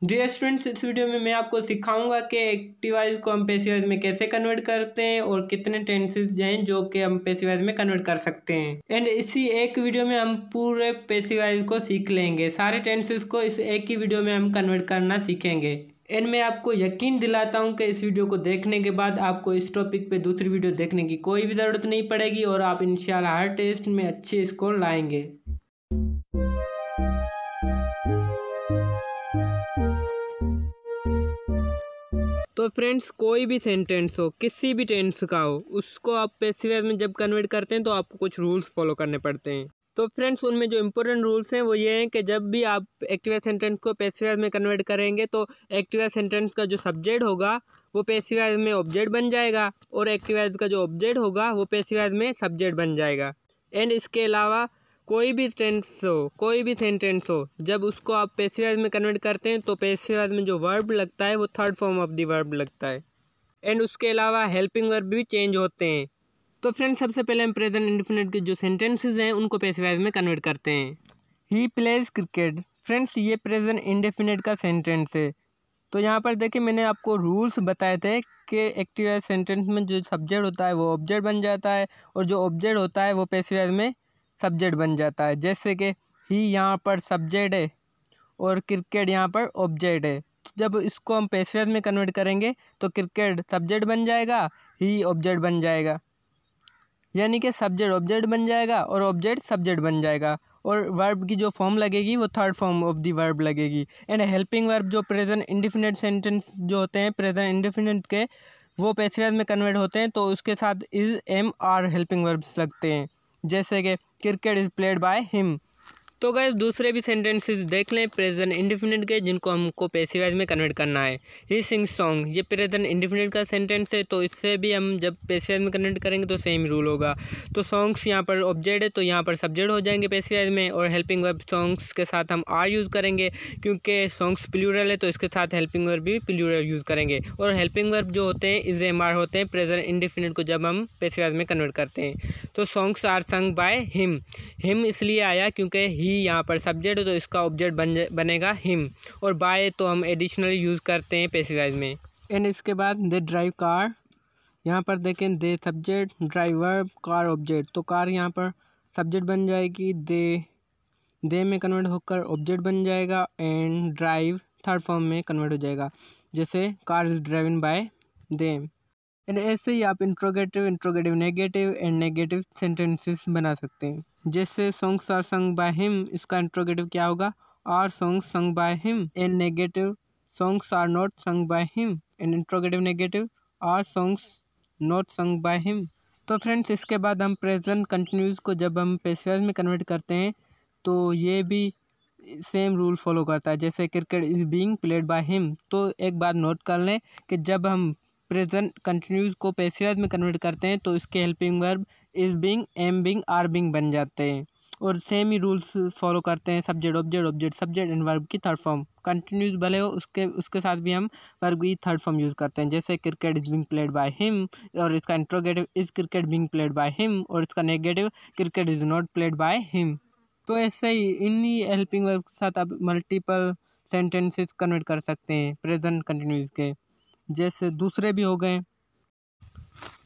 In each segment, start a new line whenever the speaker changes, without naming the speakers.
Dear students, इस video में मैं आपको सिखाऊंगा कि एक्टिव वॉइस को हम पैसिव वॉइस में कैसे कन्वर्ट करते हैं और कितने टेंसेस हैं जो कि हम पैसिव वॉइस में कन्वर्ट कर सकते हैं। एंड इसी एक वीडियो में हम पूरे पैसिव वॉइस को सीख लेंगे। सारे टेंसेस को इस एक ही वीडियो में हम कन्वर्ट करना सीखेंगे। एंड मैं आपको यकीन दिलाता हूं कि इस वीडियो को देखने के बाद आपको इस टॉपिक पे दूसरी वीडियो देखने की कोई भी ज़रूरत नहीं पड़ेगी और आप इंशाल्लाह हर टेस्ट में अच्छे स्कोर लाएंगे। तो फ्रेंड्स, कोई भी सेंटेंस हो, किसी भी टेंस का हो, उसको आप पैसिव वॉइस में जब कन्वर्ट करते हैं तो आपको कुछ रूल्स फॉलो करने पड़ते हैं। तो फ्रेंड्स, उनमें जो इंपॉर्टेंट रूल्स हैं वो ये हैं कि जब भी आप एक्टिव वॉइस सेंटेंस को पैसिव वॉइस में कन्वर्ट करेंगे तो एक्टिव वॉइस सेंटेंस का जो सब्जेक्ट होगा वो पैसिव वॉइस में ऑब्जेक्ट बन जाएगा और एक्टिव वॉइस का जो ऑब्जेक्ट होगा वो पैसिव वॉइस में सब्जेक्ट बन जाएगा। एंड इसके अलावा कोई भी सेंटेंस हो, जब उसको आप पैसिव वॉइस में कन्वर्ट करते हैं तो पैसिव वॉइस में जो वर्ब लगता है वो third form of the verb लगता है। एंड उसके अलावा हेल्पिंग वर्ब भी चेंज होते हैं। तो फ्रेंड्स, सबसे पहले हम प्रेजेंट इंडेफिनिट के जो सेंटेंसेस हैं उनको पैसिव वॉइस में कन्वर्ट करते हैं। He plays cricket. फ्रेंड्स, ये प्रेजेंट इंडेफिनिट का सेंटेंस है। तो यहाँ पर देखिए, मैंने आपको रूल्स बताए थे कि एक्टिव वॉइस सेंटेंस में जो सब्जेक्ट होता है वो ऑब्जेक्ट बन जाता है और जो ऑब्जेक्ट होता है वो पैसिव वॉइस में सब्जेक्ट बन जाता है। जैसे कि ही यहाँ पर सब्जेक्ट है और क्रिकेट यहाँ पर ऑब्जेक्ट है। तो जब इसको हम पैसिव वॉइस में कन्वर्ट करेंगे तो क्रिकेट सब्जेक्ट बन जाएगा, ही ऑब्जेक्ट बन जाएगा, यानी कि सब्जेक्ट ऑब्जेक्ट बन जाएगा और ऑब्जेक्ट सब्जेक्ट बन जाएगा और वर्ब की जो फॉर्म लगेगी वो third form of the verb लगेगी। एंड हेल्पिंग वर्ब जो प्रेजेंट इंडेफिनिट सेंटेंस जो होते हैं प्रेजेंट इंडेफिनिट के, वो पैसिव वॉइस में कन्वर्ट होते हैं तो उसके साथ is am are helping verbs लगते हैं। जैसे कि cricket is played by him. तो गाइस, दूसरे भी सेंटेंसेस देख लें प्रेजेंट इंडेफिनिट के, जिनको हमको पैसिव वॉइस में कन्वर्ट करना है। ही सिंग्स सॉन्ग, ये प्रेजेंट इंडेफिनिट का सेंटेंस है तो इससे भी हम जब पैसिव वॉइस में कन्वर्ट करेंगे तो सेम रूल होगा। तो सॉन्ग्स यहाँ पर ऑब्जेक्ट है तो यहाँ पर सब्जेक्ट हो जाएंगे पैसिव वॉइस में, और हेल्पिंग वर्ब सॉन्ग्स के साथ हम आर यूज़ करेंगे क्योंकि सॉन्ग्स प्लूरल है तो इसके साथ हेल्पिंग वर्ब भी प्लूरल यूज़ करेंगे। और हेल्पिंग वर्ब जो होते हैं इज एम आर होते हैं प्रेजेंट इंडेफिनिट को जब हम पैसिव वॉइस में कन्वर्ट करते हैं। तो songs are sung by him. Him इसलिए आया क्योंकि ही यहाँ पर सब्जेक्ट है तो इसका ऑब्जेक्ट बनेगा हिम, और बाय तो हम एडिशनली यूज़ करते हैं पैसिव वॉइस में। एंड इसके बाद दे ड्राइव कार, यहाँ पर देखें दे सब्जेक्ट, ड्राइवर, कार ऑब्जेक्ट। तो कार यहाँ पर सब्जेक्ट बन जाएगी, दे में कन्वर्ट होकर ऑब्जेक्ट बन जाएगा एंड ड्राइव थर्ड फॉर्म में कन्वर्ट हो जाएगा, जैसे car is driven by them. And ऐसे ही आप interrogative negative and negative sentences बना सकते हैं। जैसे songs are sung by him, इसका इंट्रोगेटिव क्या होगा, are songs sung by him. And negative, songs are not sung by him. And interrogative negative, are songs not sung by him. तो friends, इसके बाद हम प्रेजेंट कंटिन्यूस को जब हम पैसिव वॉइस में कन्वर्ट करते हैं तो ये भी सेम रूल फॉलो करता है। जैसे cricket is being played by him, तो एक बात नोट कर लें कि जब हम प्रेजेंट कंटिन्यूस को पैसिव वॉइस में कन्वर्ट करते हैं तो इसके helping verb is being, am being, are being बन जाते हैं। और सेम ही रूल्स फॉलो करते हैं subject object object subject and verb की थर्ड फॉर्म। कंटिन्यूस भले हो उसके साथ भी हम वर्ब की थर्ड फॉर्म यूज़ करते हैं। जैसे cricket is being played by him, और इसका interrogative is cricket being played by him, और इसका negative cricket is not played by him. तो ऐसे ही इन्हीं हेल्पिंग वर्ब के साथ आप मल्टीपल सेंटेंसेस कन्वर्ट कर सकते हैं प्रेजेंट कंटिन्यूस के। जैसे दूसरे भी हो गए,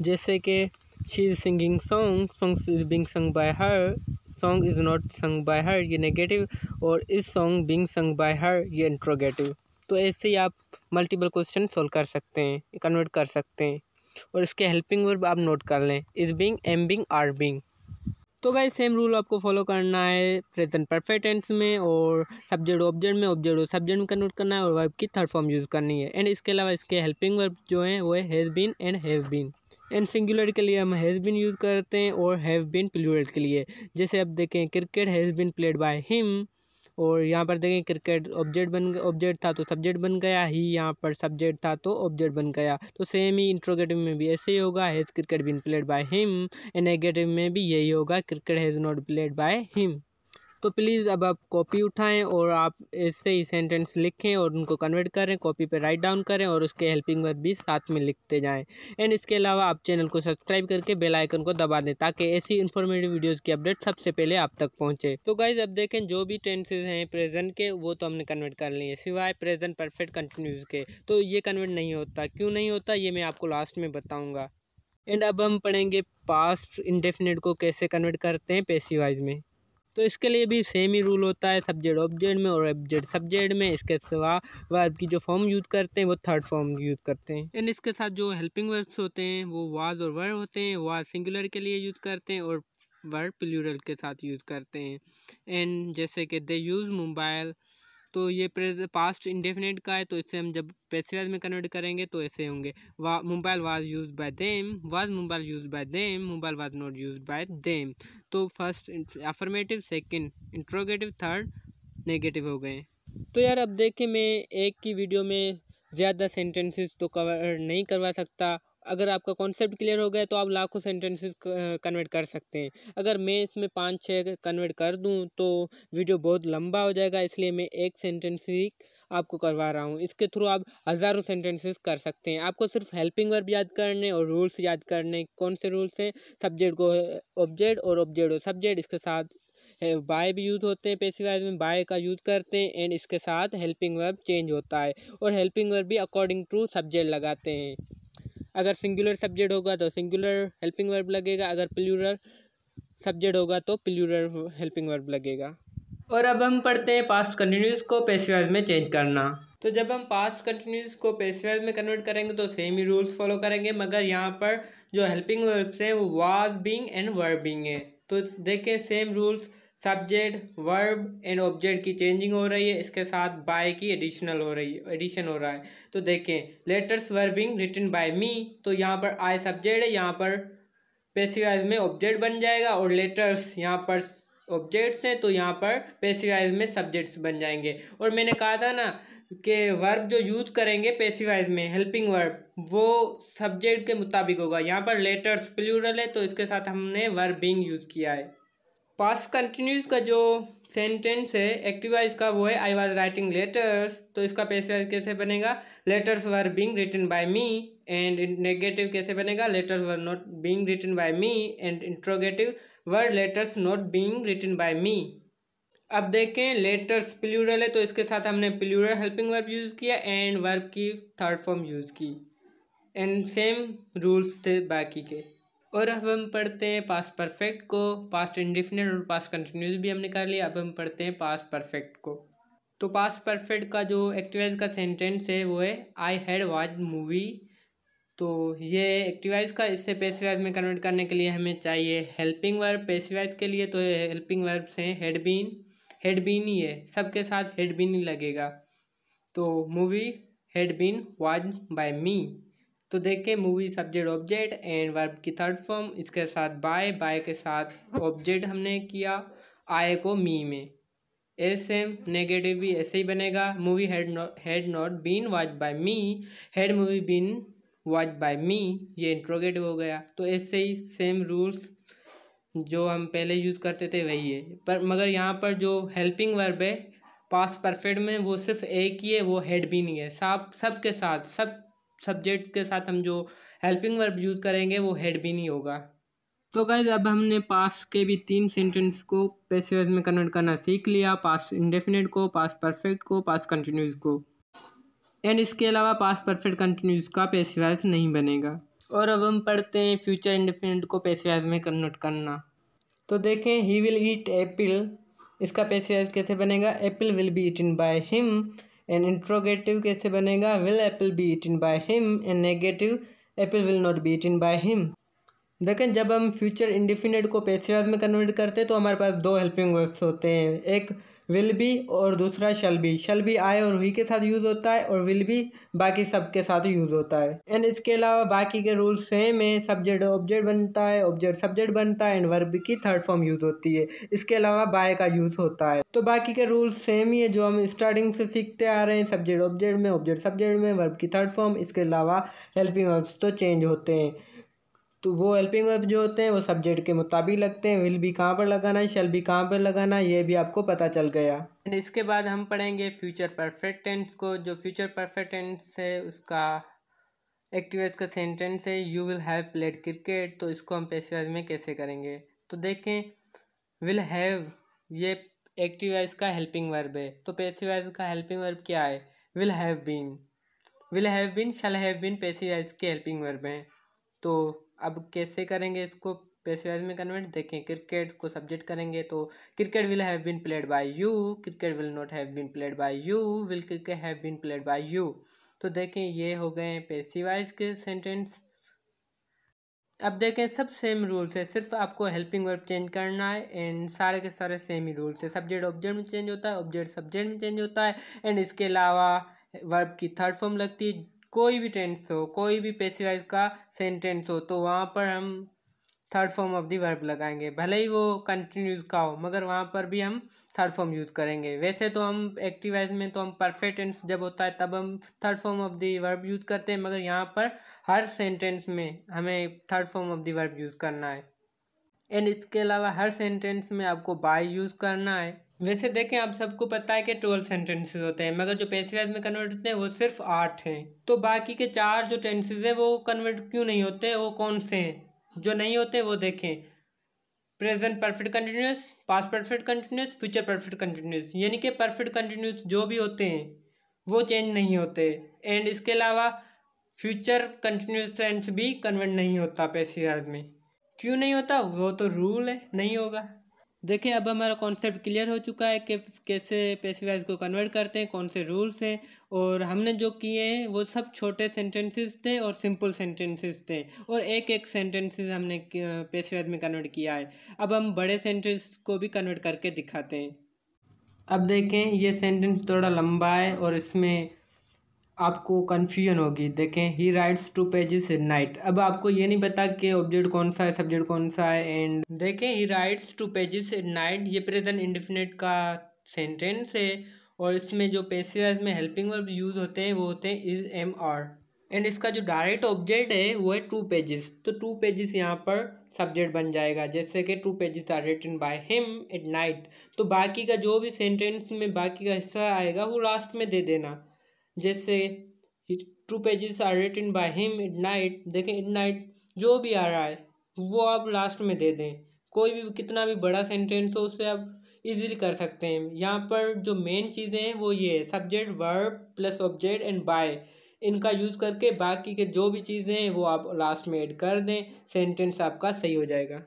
जैसे कि she is singing song, song is being sung by her, song is not sung bye हर, ये नेगेटिव, और is song being sung by हर, ये इंट्रोगेटिव। तो ऐसे ही आप मल्टीपल क्वेश्चन सोल्व कर सकते हैं, कन्वर्ट कर सकते हैं। और इसके हेल्पिंग वर्ब आप नोट कर लें, is being, am being, are being. तो गाइस, सेम रूल आपको फॉलो करना है प्रेजेंट परफेक्ट टेंस में, और सब्जेक्ट ऑब्जेक्ट में, ऑब्जेक्ट और सब्जेक्ट में कन्वर्ट करना है, और वर्ब की थर्ड फॉर्म यूज़ करनी है। एंड इसके अलावा इसके हेल्पिंग वर्ब जो हैं वो है has been and have been. And singular के लिए हम हैज़ बीन यूज़ करते हैं और हैव बीन प्लूरल के लिए। जैसे अब देखें cricket has been played by him, और यहाँ पर देखें क्रिकेट ऑब्जेक्ट था तो सब्जेक्ट बन गया, ही यहाँ पर सब्जेक्ट था तो ऑब्जेक्ट बन गया। तो सेम ही इंट्रोगेटिव में भी ऐसे ही होगा, has cricket been played by him. And negative में भी यही होगा, cricket has not played by him. तो प्लीज़ अब आप कॉपी उठाएं और आप ऐसे ही सेंटेंस लिखें और उनको कन्वर्ट करें, कॉपी पे राइट डाउन करें और उसके हेल्पिंग वर्ब भी साथ में लिखते जाएं। एंड इसके अलावा आप चैनल को सब्सक्राइब करके बेल आइकन को दबा दें ताकि ऐसी इन्फॉर्मेटिव वीडियोज़ की अपडेट सबसे पहले आप तक पहुँचे। तो गाइज अब देखें जो भी टेंसेज हैं प्रेजेंट के वो तो हमने कन्वर्ट कर लिए, सिवाय प्रेजेंट परफेक्ट कंटिन्यूस के। तो ये कन्वर्ट नहीं होता, क्यों नहीं होता ये मैं आपको लास्ट में बताऊँगा। एंड अब हम पढ़ेंगे पास्ट इंडेफिनिट को कैसे कन्वर्ट करते हैं पैसिव वॉइस में। तो इसके लिए भी सेम ही रूल होता है सब्जेक्ट ऑब्जेक्ट में और ऑब्जेक्ट सब्जेक्ट में। इसके सिवा वर्ब की जो फॉर्म यूज़ करते हैं वो थर्ड फॉर्म यूज़ करते हैं। एंड इसके साथ जो हेल्पिंग वर्ब्स होते हैं वो वाज और वर होते हैं। वाज सिंगुलर के लिए यूज़ करते हैं और वर्ब प्लूरल के साथ यूज़ करते हैं। एंड जैसे कि दे यूज़ मोबाइल, तो ये पास्ट इंडेफिनिट का है, तो इसे हम जब पैसिव वॉइस में कन्वर्ट करेंगे तो ऐसे होंगे mobile was used by them, was mobile used by them, mobile was not used by them. तो first affirmative, second interrogative, third negative हो गए। तो यार अब देखिए मैं एक की वीडियो में ज़्यादा सेंटेंसेस तो कवर नहीं करवा सकता। अगर आपका कॉन्सेप्ट क्लियर हो गया तो आप लाखों सेंटेंसेस कन्वर्ट कर सकते हैं। अगर मैं इसमें 5-6 कन्वर्ट कर दूं तो वीडियो बहुत लंबा हो जाएगा, इसलिए मैं एक सेंटेंस ही आपको करवा रहा हूं। इसके थ्रू आप हज़ारों सेंटेंसेस कर सकते हैं। आपको सिर्फ हेल्पिंग वर्ब याद करने और रूल्स याद करने। कौन से रूल्स हैं? सब्जेक्ट को ऑब्जेक्ट और ऑब्जेक्ट को सब्जेक्ट, इसके साथ बाय भी यूज़ होते हैं पैसिव वॉइस में, बाय का यूज़ करते हैं। एंड इसके साथ हेल्पिंग वर्ब चेंज होता है और हेल्पिंग वर्ब भी अकॉर्डिंग टू सब्जेक्ट लगाते हैं। अगर सिंगुलर सब्जेक्ट होगा तो सिंगुलर हेल्पिंग वर्ब लगेगा, अगर प्लूरल सब्जेक्ट होगा तो प्लूरल हेल्पिंग वर्ब लगेगा। और अब हम पढ़ते हैं पास्ट कंटिन्यूस को पैसिव वॉइस में चेंज करना। तो जब हम पास्ट कंटिन्यूस को पैसिव वॉइस में कन्वर्ट करेंगे तो सेम ही रूल्स फॉलो करेंगे, मगर यहाँ पर जो हेल्पिंग वर्ब्स हैं वो was, being and were being है। तो देखें same rules, subject, verb and object की चेंजिंग हो रही है, इसके साथ बाय की एडिशन हो रहा है। तो देखें letters were being written by me, तो यहाँ पर आई सब्जेक्ट है, यहाँ पर पैसिव वॉइस में ऑब्जेक्ट बन जाएगा और लेटर्स यहाँ पर ऑब्जेक्ट्स हैं तो यहाँ पर पैसिव वॉइस में सब्जेक्ट्स बन जाएंगे। और मैंने कहा था ना कि वर्ब जो यूज़ करेंगे पैसिव वॉइस में हेल्पिंग वर्ब वो सब्जेक्ट के मुताबिक होगा। यहाँ पर लेटर्स प्लूरल है तो इसके साथ हमने वर्ब बीइंग यूज़ किया है। पास्ट कंटिन्यूस का जो सेंटेंस है एक्टिव वॉइस का वो है आई वाज राइटिंग लेटर्स, तो इसका पैसिव वॉइस कैसे बनेगा? Letters were being written by me. And negative कैसे बनेगा? Letters were not being written by me. And interrogative were letters not being written by me. अब देखें लेटर्स प्लूरल है तो इसके साथ हमने प्लूरल हेल्पिंग वर्ब यूज़ किया एंड वर्ब की थर्ड फॉर्म यूज़ की। एंड सेम रूल्स थे बाकी के। और अब हम पढ़ते हैं पास्ट परफेक्ट को। पास्ट इंडेफिनिट और पास्ट कंटिन्यूस भी हमने कर लिया, अब हम पढ़ते हैं पास्ट परफेक्ट को। तो पास्ट परफेक्ट का जो एक्टिव वॉइस का सेंटेंस है वो है आई हैड वॉच्ड मूवी। तो ये एक्टिव वॉइस का, इससे पैसिव वॉइस में कन्वर्ट करने के लिए हमें चाहिए हेल्पिंग वर्ब। पैसिव वॉइस के लिए तो हेल्पिंग वर्ब्स हैं हैड बीन ही है, सबके साथ हैड बीन ही लगेगा। तो movie had been watched by me. तो देखें movie subject object and verb की थर्ड फॉर्म, इसके साथ बाय के साथ ऑब्जेक्ट हमने किया आए को मी में। ऐसे नेगेटिव भी ऐसे ही बनेगा, movie had not been watched by me, had movie been watched by me, ये इंट्रोगेटिव हो गया। तो ऐसे ही सेम रूल्स जो हम पहले यूज़ करते थे वही है, पर मगर यहाँ पर जो हेल्पिंग वर्ब है पास्ट परफेक्ट में वो सिर्फ एक ही है, वो हैड बीन ही है। सबके साथ सब सब्जेक्ट के साथ हम जो हेल्पिंग वर्ब यूज़ करेंगे वो हैड बीन ही होगा। तो गाइस अब हमने पास्ट के भी 3 सेंटेंस को पैसिव वॉइस में कन्वर्ट करना सीख लिया, पास्ट इंडेफिनिट को, पास्ट परफेक्ट को, पास्ट कंटिन्यूस को। एंड इसके अलावा पास्ट परफेक्ट कंटिन्यूस का पैसिव वॉइस नहीं बनेगा। और अब हम पढ़ते हैं फ्यूचर इंडेफिनिट को पैसिव वॉइस में कन्वर्ट करना। तो देखें ही विल ईट एप्पल, इसका पैसिव वॉइस कैसे बनेगा? Apple will be eaten by him. And interrogative कैसे बनेगा? Will apple be eaten by him. And negative apple will not B eaten by him. देखें जब हम फ्यूचर इंडेफिनिट को passive voice में कन्वर्ट करते हैं तो हमारे पास 2 हेल्पिंग वर्ब्स होते हैं, एक विल बी और दूसरा शल बी। शल बी आई और वी के साथ यूज़ होता है और विल बी बाकी सब के साथ यूज़ होता है। एंड इसके अलावा बाकी के रूल सेम है, सब्जेक्ट ऑब्जेक्ट बनता है, ऑब्जेक्ट सब्जेक्ट बनता है एंड वर्ब की थर्ड फॉर्म यूज़ होती है। इसके अलावा बाय का यूज़ होता है। तो बाकी के रूल सेम ही है जो हम स्टार्टिंग से सीखते आ रहे हैं, सब्जेक्ट ऑब्जेक्ट में, ऑब्जेक्ट सब्जेक्ट में, वर्ब की थर्ड फॉर्म। इसके अलावा हेल्पिंग वर्ब्स तो चेंज होते हैं। तो वो हेल्पिंग वर्ब जो होते हैं वो सब्जेक्ट के मुताबिक लगते हैं। विल भी कहाँ पर लगाना है, शैल भी कहाँ पर लगाना है, ये भी आपको पता चल गया। एंड इसके बाद हम पढ़ेंगे फ्यूचर परफेक्ट टेंस को। जो फ्यूचर परफेक्ट टेंस है उसका एक्टिव वॉइस का सेंटेंस है you will have played cricket. तो इसको हम पैसिव वॉइस में कैसे करेंगे, तो देखें विल हैव ये एक्टिव वॉइस का हेल्पिंग वर्ब है, तो पैसिव वॉइस का हेल्पिंग वर्ब क्या है, will have been. Will have been, shall have been passive voice के हेल्पिंग वर्ब हैं। तो अब कैसे करेंगे इसको पैसिव वॉइस में कन्वर्ट, देखें क्रिकेट को सब्जेक्ट करेंगे तो cricket will have been played by you, cricket will not have been played by you, will cricket have been played by you. तो देखें ये हो गए पैसिव वॉइस के सेंटेंस। अब देखें सब सेम रूल्स है, सिर्फ आपको हेल्पिंग वर्ब चेंज करना है एंड सारे के सारे सेम ही रूल्स है। सब्जेक्ट ऑब्जेक्ट में चेंज होता है, ऑब्जेक्ट सब्जेक्ट में चेंज होता है एंड इसके अलावा वर्ब की थर्ड फॉर्म लगती है। कोई भी टेंस हो, कोई भी पैसिव वॉइस का सेंटेंस हो तो वहाँ पर हम third form of the verb लगाएंगे, भले ही वो कंटिन्यूस का हो मगर वहाँ पर भी हम थर्ड फॉर्म यूज़ करेंगे। वैसे तो हम एक्टिव वॉइस में तो हम परफेक्ट टेंस जब होता है तब हम third form of the verb use करते हैं, मगर यहाँ पर हर सेंटेंस में हमें third form of the verb use करना है एंड इसके अलावा हर सेंटेंस में आपको बाय यूज़ करना है। वैसे देखें आप सबको पता है कि 12 सेंटेंसेस होते हैं, मगर जो पैसिव वॉइस में कन्वर्ट होते हैं वो सिर्फ 8 हैं। तो बाकी के 4 जो टेंसेस हैं वो कन्वर्ट क्यों नहीं होते, वो कौन से हैं जो नहीं होते, वो देखें present perfect continuous, past perfect continuous, future perfect continuous. यानी कि परफेक्ट कंटिन्यूस जो भी होते हैं वो चेंज नहीं होते एंड इसके अलावा फ्यूचर कंटिन्यूस टेंस भी कन्वर्ट नहीं होता पैसिव वॉइस में। क्यों नहीं होता, वो तो रूल है, नहीं होगा। देखिए अब हमारा कॉन्सेप्ट क्लियर हो चुका है कि कैसे पैसिव वॉइस को कन्वर्ट करते हैं, कौन से रूल्स हैं, और हमने जो किए हैं वो सब छोटे सेंटेंसेस थे और सिंपल सेंटेंसेस थे और एक एक सेंटेंसेस हमने पैसिव वॉइस में कन्वर्ट किया है। अब हम बड़े सेंटेंस को भी कन्वर्ट करके दिखाते हैं। अब देखें ये सेंटेंस थोड़ा लंबा है और इसमें आपको कन्फ्यूजन होगी। देखें ही राइट्स 2 पेजेस इन नाइट। अब आपको ये नहीं पता कि ऑब्जेक्ट कौन सा है, सब्जेक्ट कौन सा है एंड देखें ही राइट्स 2 पेजेस इन नाइट ये प्रेजेंट इंडेफिनिट का सेंटेंस है और इसमें जो पैसिव वॉइस में हेल्पिंग वर्ब यूज होते हैं वो होते हैं इज, एम, आर एंड इसका जो डायरेक्ट ऑब्जेक्ट है वो है 2 पेजेस। तो 2 पेजेस यहाँ पर सब्जेक्ट बन जाएगा, जैसे कि 2 pages are written by him at night. तो बाकी का जो भी सेंटेंस में बाकी का हिस्सा आएगा वो लास्ट में दे देना, जैसे 2 pages are written by him at night. देखें एट नाइट जो भी आ रहा है वो आप लास्ट में दे दें। कोई भी कितना भी बड़ा सेंटेंस हो उसे आप इजीली कर सकते हैं। यहाँ पर जो मेन चीज़ें हैं वो ये है subject verb plus object and by, इनका यूज़ करके बाकी के जो भी चीज़ें हैं वो आप लास्ट में ऐड कर दें, सेंटेंस आपका सही हो जाएगा।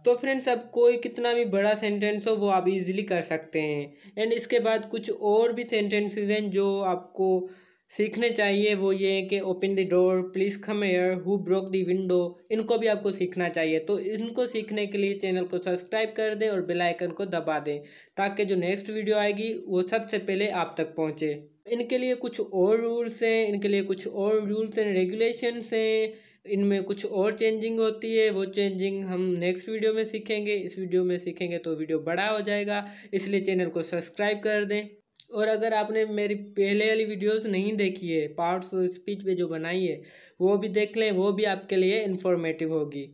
तो फ्रेंड्स अब कोई कितना भी बड़ा सेंटेंस हो वो आप इजीली कर सकते हैं एंड इसके बाद कुछ और भी सेंटेंसेस हैं जो आपको सीखने चाहिए। वो ये है कि open the door, please come here, who broke the window, इनको भी आपको सीखना चाहिए। तो इनको सीखने के लिए चैनल को सब्सक्राइब कर दें और बेल आइकन को दबा दें ताकि जो नेक्स्ट वीडियो आएगी वो सबसे पहले आप तक पहुँचे। इनके लिए कुछ और रूल्स हैं, इनके लिए कुछ और रूल्स एंड रेगुलेशंस हैं, इनमें कुछ और चेंजिंग होती है, वो चेंजिंग हम नेक्स्ट वीडियो में सीखेंगे। इस वीडियो में सीखेंगे तो वीडियो बड़ा हो जाएगा, इसलिए चैनल को सब्सक्राइब कर दें। और अगर आपने मेरी पहले वाली वीडियोस नहीं देखी है, पार्ट्स ऑफ स्पीच पे जो बनाई है वो भी देख लें, वो भी आपके लिए इन्फॉर्मेटिव होगी।